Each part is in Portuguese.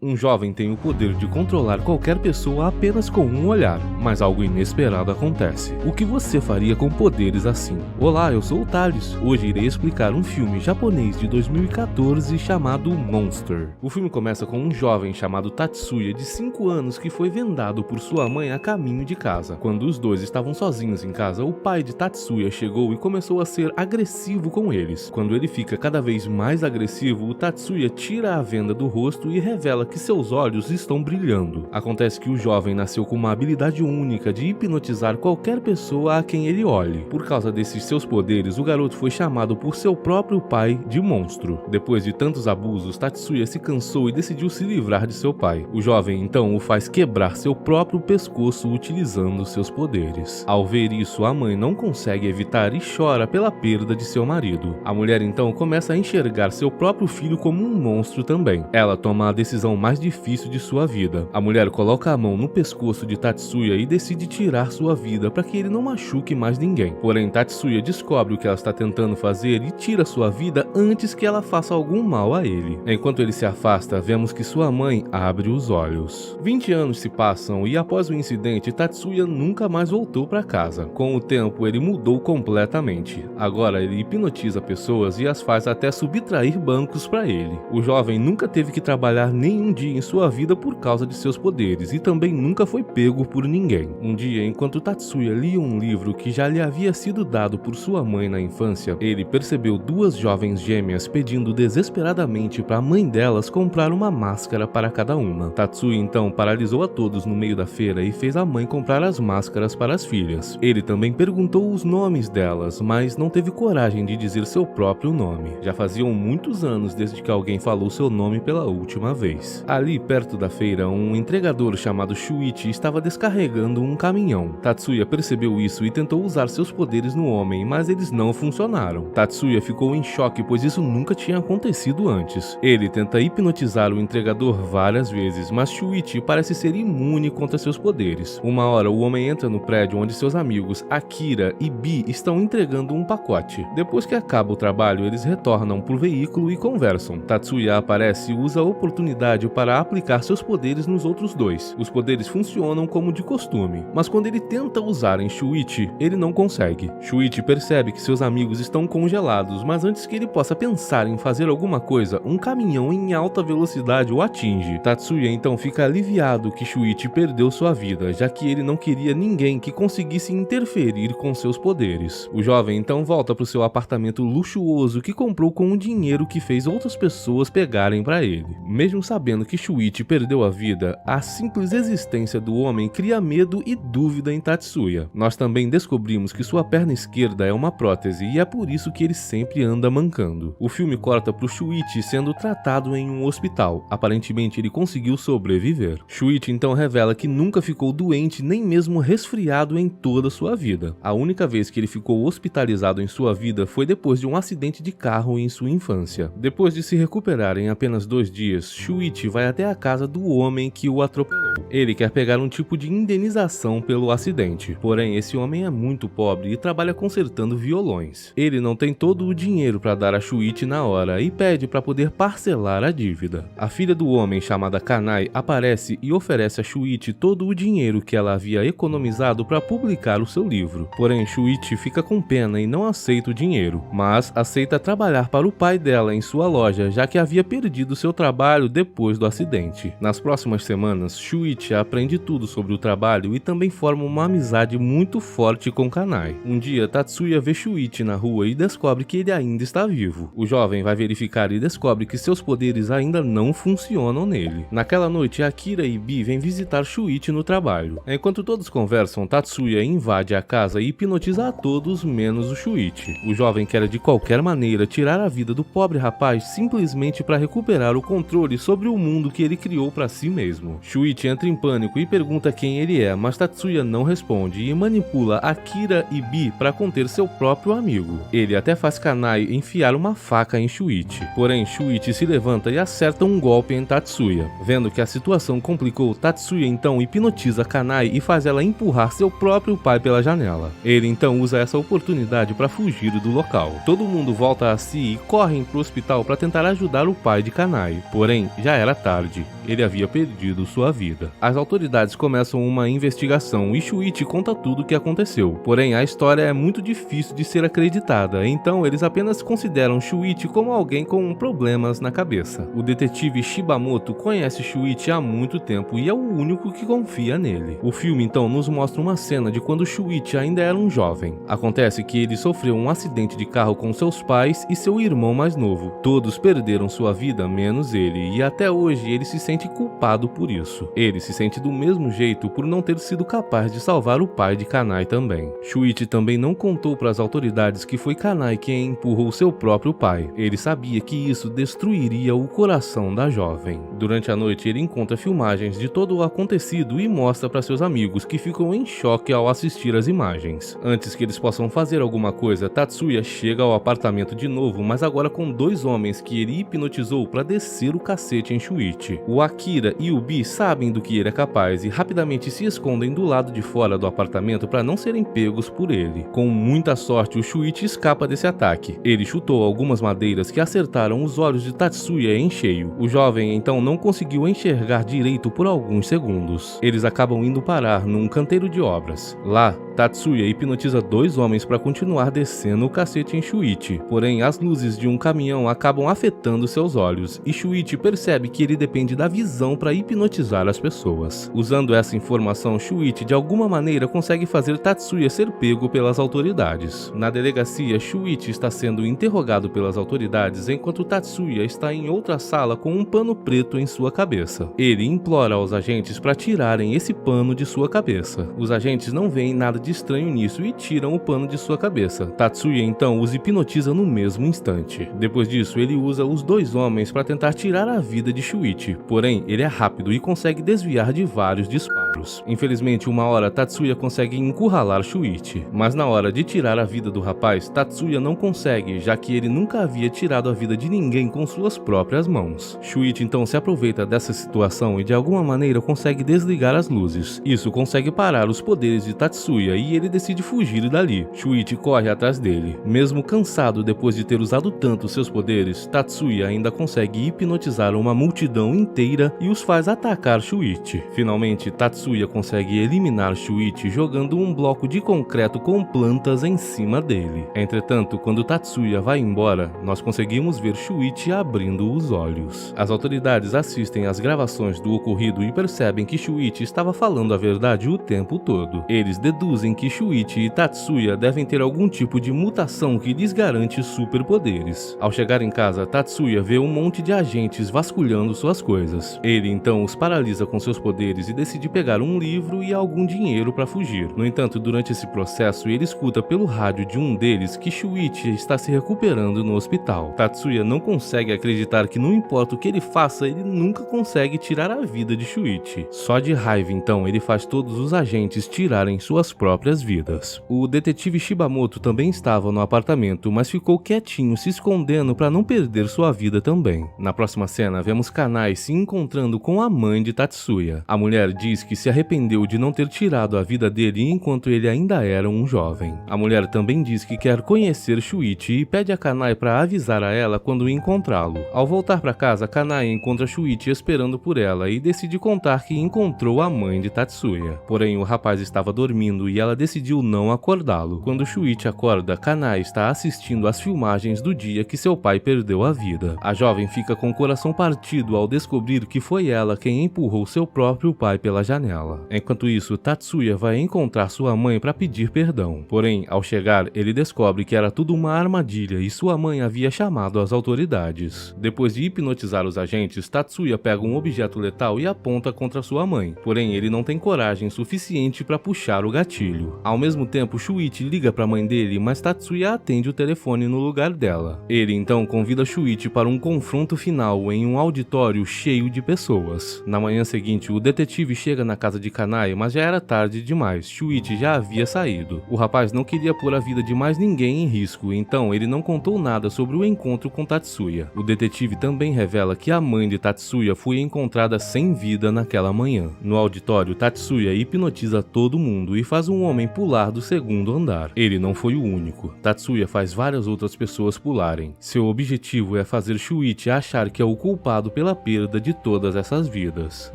Um jovem tem o poder de controlar qualquer pessoa apenas com um olhar, mas algo inesperado acontece. O que você faria com poderes assim? Olá, eu sou o Thales. Hoje irei explicar um filme japonês de 2014 chamado Monster. O filme começa com um jovem chamado Tatsuya de 5 anos que foi vendado por sua mãe a caminho de casa. Quando os dois estavam sozinhos em casa, o pai de Tatsuya chegou e começou a ser agressivo com eles. Quando ele fica cada vez mais agressivo, o Tatsuya tira a venda do rosto e revela que seus olhos estão brilhando. Acontece que o jovem nasceu com uma habilidade única de hipnotizar qualquer pessoa a quem ele olhe. Por causa desses seus poderes, o garoto foi chamado por seu próprio pai de monstro. Depois de tantos abusos, Tatsuya se cansou e decidiu se livrar de seu pai. O jovem então o faz quebrar seu próprio pescoço utilizando seus poderes. Ao ver isso, a mãe não consegue evitar e chora pela perda de seu marido. A mulher então começa a enxergar seu próprio filho como um monstro também. Ela toma a decisão mais difícil de sua vida. A mulher coloca a mão no pescoço de Tatsuya e decide tirar sua vida para que ele não machuque mais ninguém. Porém, Tatsuya descobre o que ela está tentando fazer e tira sua vida antes que ela faça algum mal a ele. Enquanto ele se afasta, vemos que sua mãe abre os olhos. 20 anos se passam e após o incidente, Tatsuya nunca mais voltou para casa. Com o tempo, ele mudou completamente. Agora ele hipnotiza pessoas e as faz até subtrair bancos para ele. O jovem nunca teve que trabalhar nenhum dia em sua vida por causa de seus poderes e também nunca foi pego por ninguém. Um dia, enquanto Tatsuya lia um livro que já lhe havia sido dado por sua mãe na infância, ele percebeu duas jovens gêmeas pedindo desesperadamente para a mãe delas comprar uma máscara para cada uma. Tatsuya então paralisou a todos no meio da feira e fez a mãe comprar as máscaras para as filhas. Ele também perguntou os nomes delas, mas não teve coragem de dizer seu próprio nome. Já faziam muitos anos desde que alguém falou seu nome pela última vez. Ali, perto da feira, um entregador chamado Shuichi estava descarregando um caminhão. Tatsuya percebeu isso e tentou usar seus poderes no homem, mas eles não funcionaram. Tatsuya ficou em choque, pois isso nunca tinha acontecido antes. Ele tenta hipnotizar o entregador várias vezes, mas Shuichi parece ser imune contra seus poderes. Uma hora, o homem entra no prédio onde seus amigos Akira e Bi estão entregando um pacote. Depois que acaba o trabalho, eles retornam pro veículo e conversam. Tatsuya aparece e usa a oportunidade para aplicar seus poderes nos outros dois. Os poderes funcionam como de costume, mas quando ele tenta usar em Shuichi, ele não consegue. Shuichi percebe que seus amigos estão congelados, mas antes que ele possa pensar em fazer alguma coisa, um caminhão em alta velocidade o atinge. Tatsuya então fica aliviado que Shuichi perdeu sua vida, já que ele não queria ninguém que conseguisse interferir com seus poderes. O jovem então volta para o seu apartamento luxuoso que comprou com o dinheiro que fez outras pessoas pegarem para ele. Mesmo sabendo que Shuichi perdeu a vida, a simples existência do homem cria medo e dúvida em Tatsuya. Nós também descobrimos que sua perna esquerda é uma prótese e é por isso que ele sempre anda mancando. O filme corta pro Shuichi sendo tratado em um hospital. Aparentemente ele conseguiu sobreviver. Shuichi então revela que nunca ficou doente nem mesmo resfriado em toda sua vida. A única vez que ele ficou hospitalizado em sua vida foi depois de um acidente de carro em sua infância. Depois de se recuperar em apenas 2 dias, Shuichi vai até a casa do homem que o atropelou. Ele quer pegar um tipo de indenização pelo acidente. Porém, esse homem é muito pobre e trabalha consertando violões. Ele não tem todo o dinheiro para dar a Shuichi na hora e pede para poder parcelar a dívida. A filha do homem, chamada Kanai, aparece e oferece a Shuichi todo o dinheiro que ela havia economizado para publicar o seu livro. Porém, Shuichi fica com pena e não aceita o dinheiro, mas aceita trabalhar para o pai dela em sua loja, já que havia perdido seu trabalho depois do acidente. Nas próximas semanas, Shuichi aprende tudo sobre o trabalho e também forma uma amizade muito forte com Kanai. Um dia, Tatsuya vê Shuichi na rua e descobre que ele ainda está vivo. O jovem vai verificar e descobre que seus poderes ainda não funcionam nele. Naquela noite, Akira e Bi vêm visitar Shuichi no trabalho. Enquanto todos conversam, Tatsuya invade a casa e hipnotiza a todos menos o Shuichi. O jovem quer de qualquer maneira tirar a vida do pobre rapaz simplesmente para recuperar o controle sobre o mundo que ele criou para si mesmo. Shuichi entra em pânico e pergunta quem ele é, mas Tatsuya não responde e manipula Akira e Bi para conter seu próprio amigo. Ele até faz Kanai enfiar uma faca em Shuichi. Porém, Shuichi se levanta e acerta um golpe em Tatsuya. Vendo que a situação complicou, Tatsuya então hipnotiza Kanai e faz ela empurrar seu próprio pai pela janela. Ele então usa essa oportunidade para fugir do local. Todo mundo volta a si e correm para o hospital para tentar ajudar o pai de Kanai. Porém, já era tarde. Ele havia perdido sua vida. As autoridades começam uma investigação e Shuichi conta tudo o que aconteceu. Porém, a história é muito difícil de ser acreditada, então eles apenas consideram Shuichi como alguém com problemas na cabeça. O detetive Shibamoto conhece Shuichi há muito tempo e é o único que confia nele. O filme então nos mostra uma cena de quando Shuichi ainda era um jovem. Acontece que ele sofreu um acidente de carro com seus pais e seu irmão mais novo. Todos perderam sua vida, menos ele, e até hoje ele se sente culpado por isso. Ele se sente do mesmo jeito por não ter sido capaz de salvar o pai de Kanai também. Shuichi também não contou para as autoridades que foi Kanai quem empurrou seu próprio pai. Ele sabia que isso destruiria o coração da jovem. Durante a noite ele encontra filmagens de todo o acontecido e mostra para seus amigos, que ficam em choque ao assistir as imagens. Antes que eles possam fazer alguma coisa, Tatsuya chega ao apartamento de novo, mas agora com dois homens que ele hipnotizou para descer o cacete em Shuichi. O Akira e o Bi sabem do que ele é capaz e rapidamente se escondem do lado de fora do apartamento para não serem pegos por ele. Com muita sorte, o Shuichi escapa desse ataque. Ele chutou algumas madeiras que acertaram os olhos de Tatsuya em cheio. O jovem então não conseguiu enxergar direito por alguns segundos. Eles acabam indo parar num canteiro de obras. Lá, Tatsuya hipnotiza dois homens para continuar descendo o cacete em Shuichi, porém as luzes de um caminhão acabam afetando seus olhos e Shuichi percebe que ele depende da visão para hipnotizar as pessoas. Usando essa informação, Shuichi de alguma maneira consegue fazer Tatsuya ser pego pelas autoridades. Na delegacia, Shuichi está sendo interrogado pelas autoridades enquanto Tatsuya está em outra sala com um pano preto em sua cabeça. Ele implora aos agentes para tirarem esse pano de sua cabeça. Os agentes não veem nada de estranho nisso e tiram o pano de sua cabeça. Tatsuya então os hipnotiza no mesmo instante. Depois disso, ele usa os dois homens para tentar tirar a vida de Shuichi, porém ele é rápido e consegue desviar de vários disparos. Infelizmente, uma hora Tatsuya consegue encurralar Shuichi, mas na hora de tirar a vida do rapaz, Tatsuya não consegue, já que ele nunca havia tirado a vida de ninguém com suas próprias mãos. Shuichi então se aproveita dessa situação e de alguma maneira consegue desligar as luzes. Isso consegue parar os poderes de Tatsuya e ele decide fugir dali. Shuichi corre atrás dele. Mesmo cansado depois de ter usado tanto seus poderes, Tatsuya ainda consegue hipnotizar uma multidão inteira e os faz atacar Shuichi. Finalmente, Tatsuya consegue eliminar Shuichi jogando um bloco de concreto com plantas em cima dele. Entretanto, quando Tatsuya vai embora, nós conseguimos ver Shuichi abrindo os olhos. As autoridades assistem às gravações do ocorrido e percebem que Shuichi estava falando a verdade o tempo todo. Eles deduzem que Shuichi e Tatsuya devem ter algum tipo de mutação que lhes garante superpoderes. Ao chegar em casa, Tatsuya vê um monte de agentes vasculhando suas coisas. Ele então os paralisa com seus poderes e decide pegar um livro e algum dinheiro para fugir. No entanto, durante esse processo, ele escuta pelo rádio de um deles que Shuichi está se recuperando no hospital. Tatsuya não consegue acreditar que não importa o que ele faça, ele nunca consegue tirar a vida de Shuichi. Só de raiva, então, ele faz todos os agentes tirarem suas próprias vidas. O detetive Shibamoto também estava no apartamento, mas ficou quietinho, se escondendo para não perder sua vida também. Na próxima cena, vemos Kanai se encontrando com a mãe de Tatsuya. A mulher diz que se arrependeu de não ter tirado a vida dele enquanto ele ainda era um jovem. A mulher também diz que quer conhecer Shuichi e pede a Kanai para avisar a ela quando encontrá-lo. Ao voltar para casa, Kanai encontra Shuichi esperando por ela e decide contar que encontrou a mãe de Tatsuya. Porém, o rapaz estava dormindo e ela decidiu não acordá-lo. Quando Shuichi acorda, Kanai está assistindo às filmagens do dia que seu pai perdeu a vida. A jovem fica com o coração partido ao descobrir que foi ela quem empurrou seu próprio pai pela janela. Enquanto isso, Tatsuya vai encontrar sua mãe para pedir perdão. Porém, ao chegar, ele descobre que era tudo uma armadilha e sua mãe havia chamado as autoridades. Depois de hipnotizar os agentes, Tatsuya pega um objeto letal e aponta contra sua mãe. Porém, ele não tem coragem suficiente para puxar o gatilho. Ao mesmo tempo, Shuichi liga para a mãe dele, mas Tatsuya atende o telefone no lugar dela. Ele então convida Shuichi para um confronto final em um auditório cheio de pessoas. Na manhã seguinte, o detetive chega na casa de Kanai, mas já era tarde demais. Shuichi já havia saído. O rapaz não queria pôr a vida de mais ninguém em risco, então ele não contou nada sobre o encontro com Tatsuya. O detetive também revela que a mãe de Tatsuya foi encontrada sem vida naquela manhã. No auditório, Tatsuya hipnotiza todo mundo e faz um homem pular do segundo andar. Ele não foi o único. Tatsuya faz várias outras pessoas pularem. Seu objetivo é fazer Shuichi achar que é o culpado pela perda de de todas essas vidas.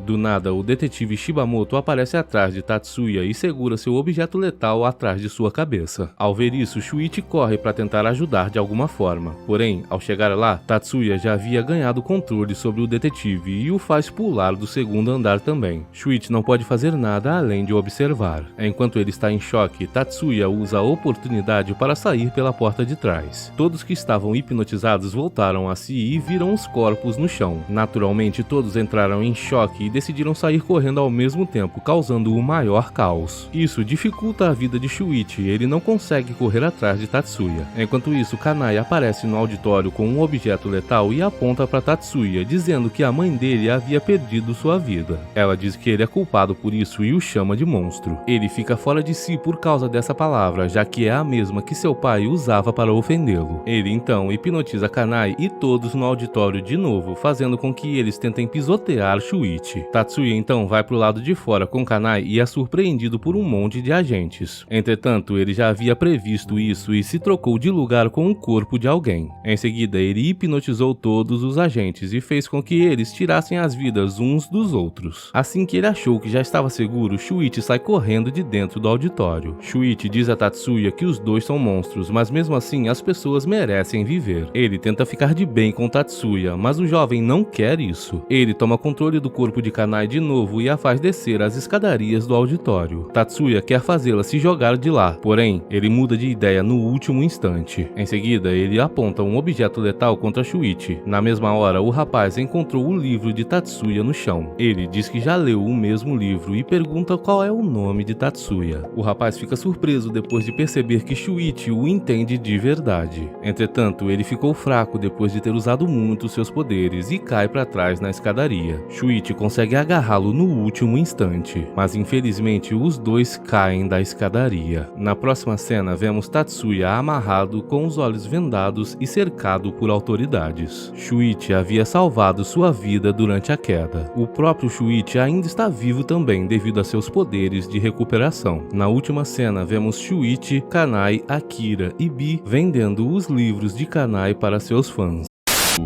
Do nada, o detetive Shibamoto aparece atrás de Tatsuya e segura seu objeto letal atrás de sua cabeça. Ao ver isso, Shuichi corre para tentar ajudar de alguma forma. Porém, ao chegar lá, Tatsuya já havia ganhado controle sobre o detetive e o faz pular do segundo andar também. Shuichi não pode fazer nada além de observar. Enquanto ele está em choque, Tatsuya usa a oportunidade para sair pela porta de trás. Todos que estavam hipnotizados voltaram a si e viram os corpos no chão. Naturalmente, todos entraram em choque e decidiram sair correndo ao mesmo tempo, causando o maior caos. Isso dificulta a vida de Shuichi, ele não consegue correr atrás de Tatsuya. Enquanto isso, Kanai aparece no auditório com um objeto letal e aponta para Tatsuya, dizendo que a mãe dele havia perdido sua vida. Ela diz que ele é culpado por isso e o chama de monstro. Ele fica fora de si por causa dessa palavra, já que é a mesma que seu pai usava para ofendê-lo. Ele então hipnotiza Kanai e todos no auditório de novo, fazendo com que eles tentem pisotear Shuichi. Tatsuya então vai pro lado de fora com Kanai e é surpreendido por um monte de agentes. Entretanto, ele já havia previsto isso e se trocou de lugar com o corpo de alguém. Em seguida, ele hipnotizou todos os agentes e fez com que eles tirassem as vidas uns dos outros. Assim que ele achou que já estava seguro, Shuichi sai correndo de dentro do auditório. Shuichi diz a Tatsuya que os dois são monstros, mas mesmo assim as pessoas merecem viver. Ele tenta ficar de bem com Tatsuya, mas o jovem não quer isso. Ele toma controle do corpo de Kanai de novo e a faz descer as escadarias do auditório. Tatsuya quer fazê-la se jogar de lá, porém, ele muda de ideia no último instante. Em seguida, ele aponta um objeto letal contra Shuichi. Na mesma hora, o rapaz encontrou o livro de Tatsuya no chão. Ele diz que já leu o mesmo livro e pergunta qual é o nome de Tatsuya. O rapaz fica surpreso depois de perceber que Shuichi o entende de verdade. Entretanto, ele ficou fraco depois de ter usado muito seus poderes e cai para trás na escadaria. Shuichi consegue agarrá-lo no último instante, mas infelizmente os dois caem da escadaria. Na próxima cena, vemos Tatsuya amarrado com os olhos vendados e cercado por autoridades. Shuichi havia salvado sua vida durante a queda. O próprio Shuichi ainda está vivo também devido a seus poderes de recuperação. Na última cena, vemos Shuichi, Kanai, Akira e Bi vendendo os livros de Kanai para seus fãs.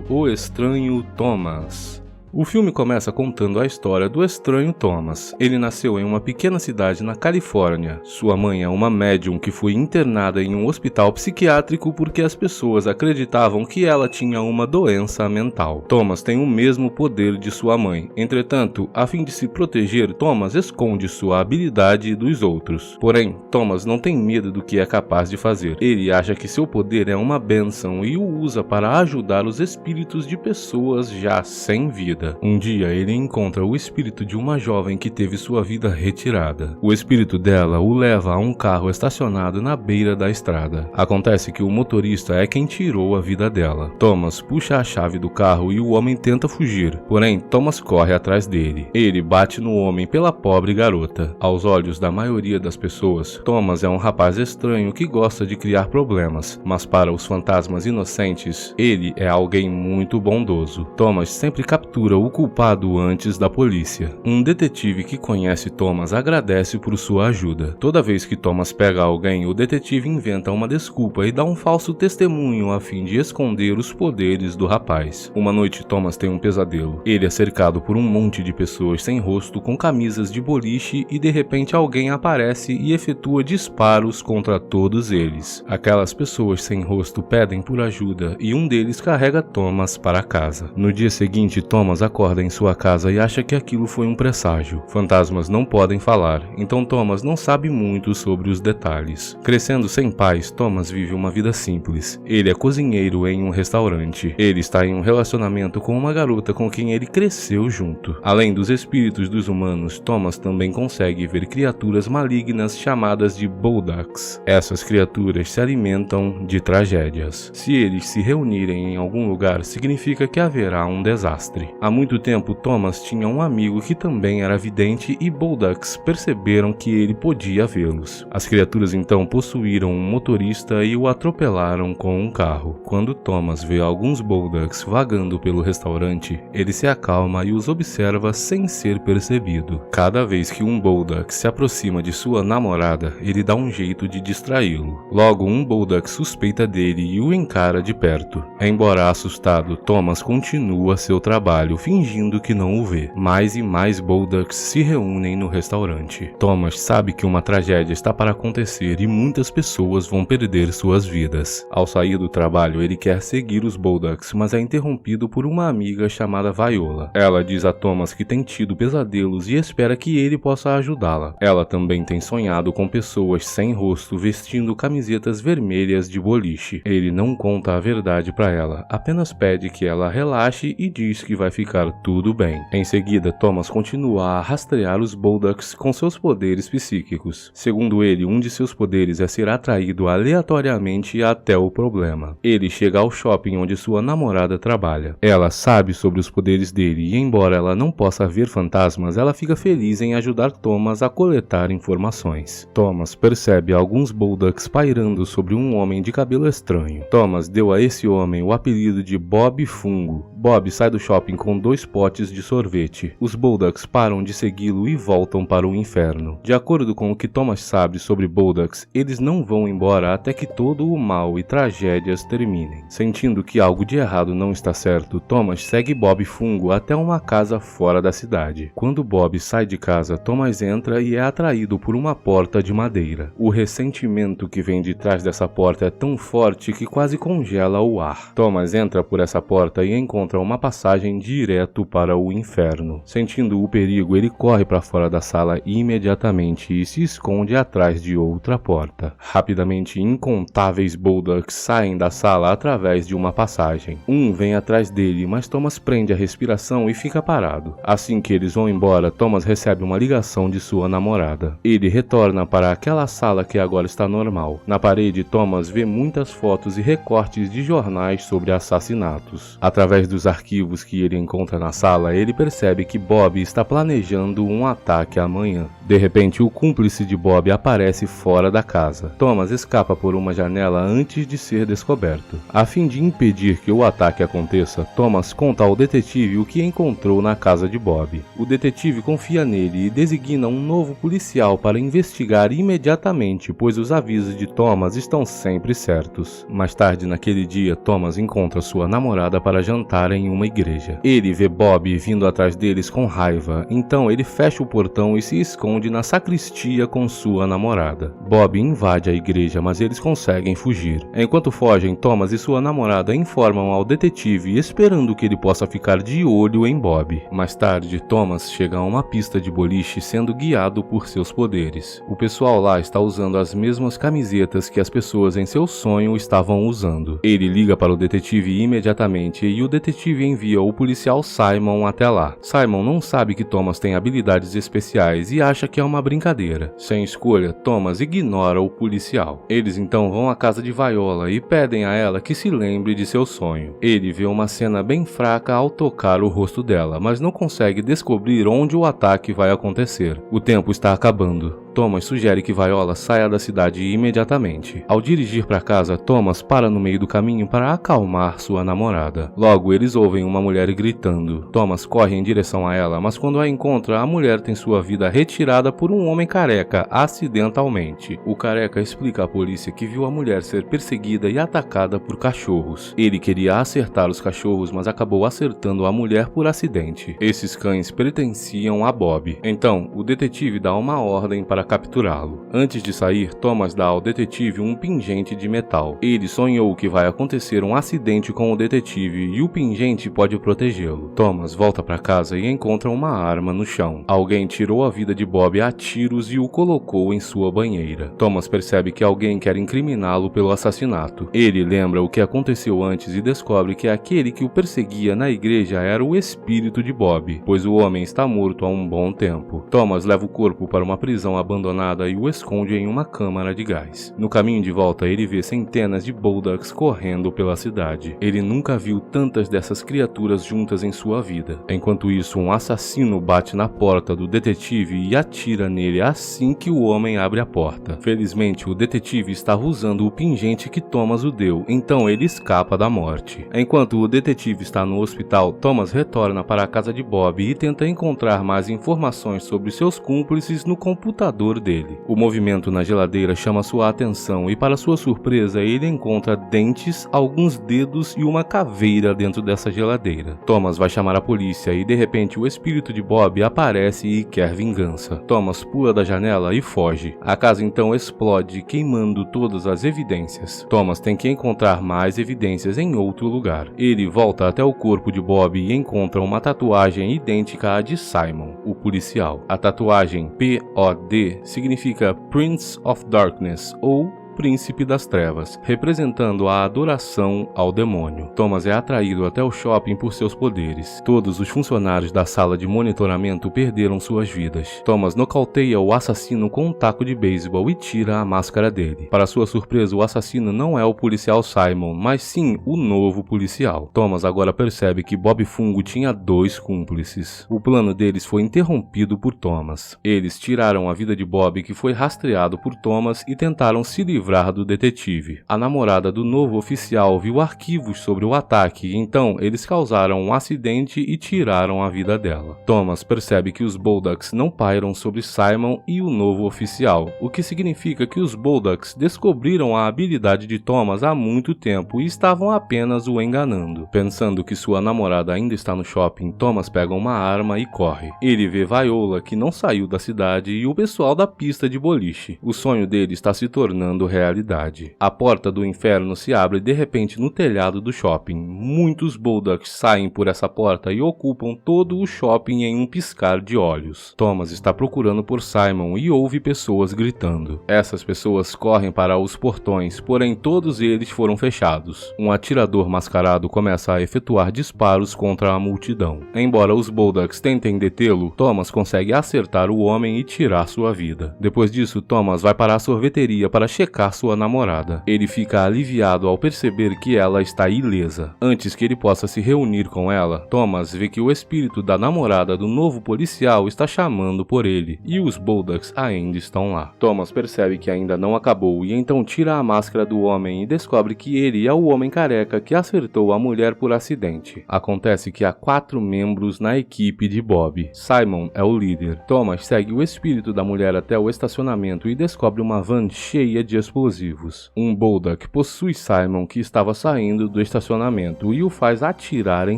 O Estranho Thomas. O filme começa contando a história do estranho Thomas. Ele nasceu em uma pequena cidade na Califórnia. Sua mãe é uma médium que foi internada em um hospital psiquiátrico porque as pessoas acreditavam que ela tinha uma doença mental. Thomas tem o mesmo poder de sua mãe. Entretanto, a fim de se proteger, Thomas esconde sua habilidade dos outros. Porém, Thomas não tem medo do que é capaz de fazer. Ele acha que seu poder é uma bênção e o usa para ajudar os espíritos de pessoas já sem vida. Um dia ele encontra o espírito de uma jovem que teve sua vida retirada. O espírito dela o leva a um carro estacionado na beira da estrada. Acontece que o motorista é quem tirou a vida dela. Thomas puxa a chave do carro e o homem tenta fugir, porém Thomas corre atrás dele. Ele bate no homem pela pobre garota. Aos olhos da maioria das pessoas, Thomas é um rapaz estranho que gosta de criar problemas, mas para os fantasmas inocentes, ele é alguém muito bondoso. Thomas sempre captura o culpado antes da polícia. Um detetive que conhece Thomas agradece por sua ajuda. Toda vez que Thomas pega alguém, o detetive inventa uma desculpa e dá um falso testemunho a fim de esconder os poderes do rapaz. Uma noite, Thomas tem um pesadelo. Ele é cercado por um monte de pessoas sem rosto com camisas de boliche e de repente alguém aparece e efetua disparos contra todos eles. Aquelas pessoas sem rosto pedem por ajuda e um deles carrega Thomas para casa. No dia seguinte, Thomas acorda em sua casa e acha que aquilo foi um presságio. Fantasmas não podem falar, então Thomas não sabe muito sobre os detalhes. Crescendo sem pais, Thomas vive uma vida simples. Ele é cozinheiro em um restaurante. Ele está em um relacionamento com uma garota com quem ele cresceu junto. Além dos espíritos dos humanos, Thomas também consegue ver criaturas malignas chamadas de Boldaks. Essas criaturas se alimentam de tragédias. Se eles se reunirem em algum lugar, significa que haverá um desastre. Há muito tempo, Thomas tinha um amigo que também era vidente e Boldaks perceberam que ele podia vê-los. As criaturas então possuíram um motorista e o atropelaram com um carro. Quando Thomas vê alguns Boldaks vagando pelo restaurante, ele se acalma e os observa sem ser percebido. Cada vez que um Boldak se aproxima de sua namorada, ele dá um jeito de distraí-lo. Logo, um Boldak suspeita dele e o encara de perto. Embora assustado, Thomas continua seu trabalho fingindo que não o vê. Mais e mais Bolducks se reúnem no restaurante. Thomas sabe que uma tragédia está para acontecer e muitas pessoas vão perder suas vidas. Ao sair do trabalho, ele quer seguir os Bolducks, mas é interrompido por uma amiga chamada Viola. Ela diz a Thomas que tem tido pesadelos e espera que ele possa ajudá-la. Ela também tem sonhado com pessoas sem rosto vestindo camisetas vermelhas de boliche. Ele não conta a verdade para ela, apenas pede que ela relaxe e diz que vai ficar tudo bem. Em seguida, Thomas continua a rastrear os Bolducks com seus poderes psíquicos. Segundo ele, um de seus poderes é ser atraído aleatoriamente até o problema. Ele chega ao shopping onde sua namorada trabalha. Ela sabe sobre os poderes dele e, embora ela não possa ver fantasmas, ela fica feliz em ajudar Thomas a coletar informações. Thomas percebe alguns Bolducks pairando sobre um homem de cabelo estranho. Thomas deu a esse homem o apelido de Bob Fungo. Bob sai do shopping com 2 potes de sorvete. Os Bolducks param de segui-lo e voltam para o inferno. De acordo com o que Thomas sabe sobre Bolducks, eles não vão embora até que todo o mal e tragédias terminem. Sentindo que algo de errado não está certo, Thomas segue Bob Fungo até uma casa fora da cidade. Quando Bob sai de casa, Thomas entra e é atraído por uma porta de madeira. O ressentimento que vem de trás dessa porta é tão forte que quase congela o ar. Thomas entra por essa porta e encontra uma passagem direto para o inferno. Sentindo o perigo, ele corre para fora da sala imediatamente e se esconde atrás de outra porta. Rapidamente, incontáveis Bolducks saem da sala através de uma passagem. Um vem atrás dele, mas Thomas prende a respiração e fica parado. Assim que eles vão embora, Thomas recebe uma ligação de sua namorada. Ele retorna para aquela sala que agora está normal. Na parede, Thomas vê muitas fotos e recortes de jornais sobre assassinatos. Através dos arquivos que ele encontra na sala, ele percebe que Bob está planejando um ataque amanhã. De repente, o cúmplice de Bob aparece fora da casa. Thomas escapa por uma janela antes de ser descoberto. A fim de impedir que o ataque aconteça, Thomas conta ao detetive o que encontrou na casa de Bob. O detetive confia nele e designa um novo policial para investigar imediatamente, pois os avisos de Thomas estão sempre certos. Mais tarde naquele dia, Thomas encontra sua namorada para jantar em uma igreja. Ele vê Bob vindo atrás deles com raiva, então ele fecha o portão e se esconde na sacristia com sua namorada. Bob invade a igreja, mas eles conseguem fugir. Enquanto fogem, Thomas e sua namorada informam ao detetive, esperando que ele possa ficar de olho em Bob. Mais tarde, Thomas chega a uma pista de boliche sendo guiado por seus poderes. O pessoal lá está usando as mesmas camisetas que as pessoas em seu sonho estavam usando. Ele liga para o detetive imediatamente e o detetive envia o policial Simon até lá. Simon não sabe que Thomas tem habilidades especiais e acha que é uma brincadeira. Sem escolha, Thomas ignora o policial. Eles então vão à casa de Viola e pedem a ela que se lembre de seu sonho. Ele vê uma cena bem fraca ao tocar o rosto dela, mas não consegue descobrir onde o ataque vai acontecer. O tempo está acabando. Thomas sugere que Viola saia da cidade imediatamente. Ao dirigir para casa, Thomas para no meio do caminho para acalmar sua namorada. Logo, eles ouvem uma mulher gritando. Thomas corre em direção a ela, mas quando a encontra, a mulher tem sua vida retirada por um homem careca, acidentalmente. O careca explica à polícia que viu a mulher ser perseguida e atacada por cachorros. Ele queria acertar os cachorros, mas acabou acertando a mulher por acidente. Esses cães pertenciam a Bob. Então, o detetive dá uma ordem para capturá-lo. Antes de sair, Thomas dá ao detetive um pingente de metal. Ele sonhou que vai acontecer um acidente com o detetive e o pingente pode protegê-lo. Thomas volta para casa e encontra uma arma no chão. Alguém tirou a vida de Bob a tiros e o colocou em sua banheira. Thomas percebe que alguém quer incriminá-lo pelo assassinato. Ele lembra o que aconteceu antes e descobre que aquele que o perseguia na igreja era o espírito de Bob, pois o homem está morto há um bom tempo. Thomas leva o corpo para uma prisão abandonada e o esconde em uma câmara de gás. No caminho de volta, ele vê centenas de Bolducks correndo pela cidade. Ele nunca viu tantas dessas criaturas juntas em sua vida. Enquanto isso, um assassino bate na porta do detetive e atira nele assim que o homem abre a porta. Felizmente, o detetive estava usando o pingente que Thomas o deu, então ele escapa da morte. Enquanto o detetive está no hospital, Thomas retorna para a casa de Bob e tenta encontrar mais informações sobre seus cúmplices no computador dor dele. O movimento na geladeira chama sua atenção e, para sua surpresa, ele encontra dentes, alguns dedos e uma caveira dentro dessa geladeira. Thomas vai chamar a polícia e, de repente, o espírito de Bob aparece e quer vingança. Thomas pula da janela e foge. A casa então explode, queimando todas as evidências. Thomas tem que encontrar mais evidências em outro lugar. Ele volta até o corpo de Bob e encontra uma tatuagem idêntica à de Simon, o policial. A tatuagem POD significa Prince of Darkness, ou Príncipe das Trevas, representando a adoração ao demônio. Thomas é atraído até o shopping por seus poderes. Todos os funcionários da sala de monitoramento perderam suas vidas. Thomas nocauteia o assassino com um taco de beisebol e tira a máscara dele. Para sua surpresa, o assassino não é o policial Simon, mas sim o novo policial. Thomas agora percebe que Bob Fungo tinha 2 cúmplices. O plano deles foi interrompido por Thomas. Eles tiraram a vida de Bob, que foi rastreado por Thomas, e tentaram se livrar do detetive. A namorada do novo oficial viu arquivos sobre o ataque, então eles causaram um acidente e tiraram a vida dela. Thomas percebe que os Boldocks não pairam sobre Simon e o novo oficial, o que significa que os Boldocks descobriram a habilidade de Thomas há muito tempo e estavam apenas o enganando. Pensando que sua namorada ainda está no shopping, Thomas pega uma arma e corre. Ele vê Viola, que não saiu da cidade, e o pessoal da pista de boliche. O sonho dele está se tornando realidade. A porta do inferno se abre de repente no telhado do shopping. Muitos Boldocks saem por essa porta e ocupam todo o shopping em um piscar de olhos. Thomas está procurando por Simon e ouve pessoas gritando. Essas pessoas correm para os portões, porém todos eles foram fechados. Um atirador mascarado começa a efetuar disparos contra a multidão. Embora os Boldocks tentem detê-lo, Thomas consegue acertar o homem e tirar sua vida. Depois disso, Thomas vai para a sorveteria para checar sua namorada. Ele fica aliviado ao perceber que ela está ilesa. Antes que ele possa se reunir com ela, Thomas vê que o espírito da namorada do novo policial está chamando por ele, e os Boldocks ainda estão lá. Thomas percebe que ainda não acabou e então tira a máscara do homem e descobre que ele é o homem careca que acertou a mulher por acidente. Acontece que há 4 membros na equipe de Bob. Simon é o líder. Thomas segue o espírito da mulher até o estacionamento e descobre uma van cheia de explosivos. Um Boldock possui Simon, que estava saindo do estacionamento, e o faz atirar em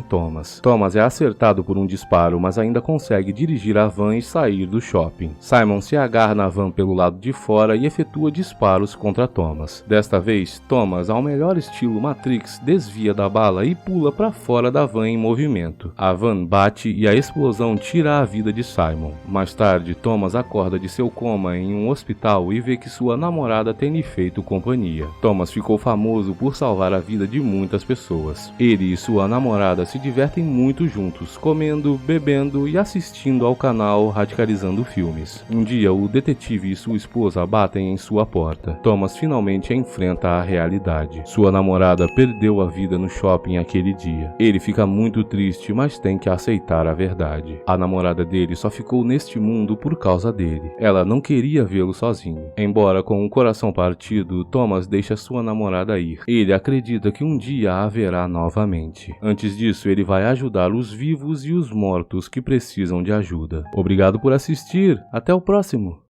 Thomas. Thomas é acertado por um disparo, mas ainda consegue dirigir a van e sair do shopping. Simon se agarra na van pelo lado de fora e efetua disparos contra Thomas. Desta vez, Thomas, ao melhor estilo Matrix, desvia da bala e pula para fora da van em movimento. A van bate e a explosão tira a vida de Simon. Mais tarde, Thomas acorda de seu coma em um hospital e vê que sua namorada tem lhe feito companhia. Thomas ficou famoso por salvar a vida de muitas pessoas. Ele e sua namorada se divertem muito juntos, comendo, bebendo e assistindo ao canal Radicalizando Filmes. Um dia, o detetive e sua esposa batem em sua porta. Thomas finalmente enfrenta a realidade. Sua namorada perdeu a vida no shopping aquele dia. Ele fica muito triste, mas tem que aceitar a verdade. A namorada dele só ficou neste mundo por causa dele. Ela não queria vê-lo sozinho. Embora com o coração partido, Thomas deixa sua namorada ir. Ele acredita que um dia a haverá novamente. Antes disso, ele vai ajudar os vivos e os mortos que precisam de ajuda. Obrigado por assistir. Até o próximo.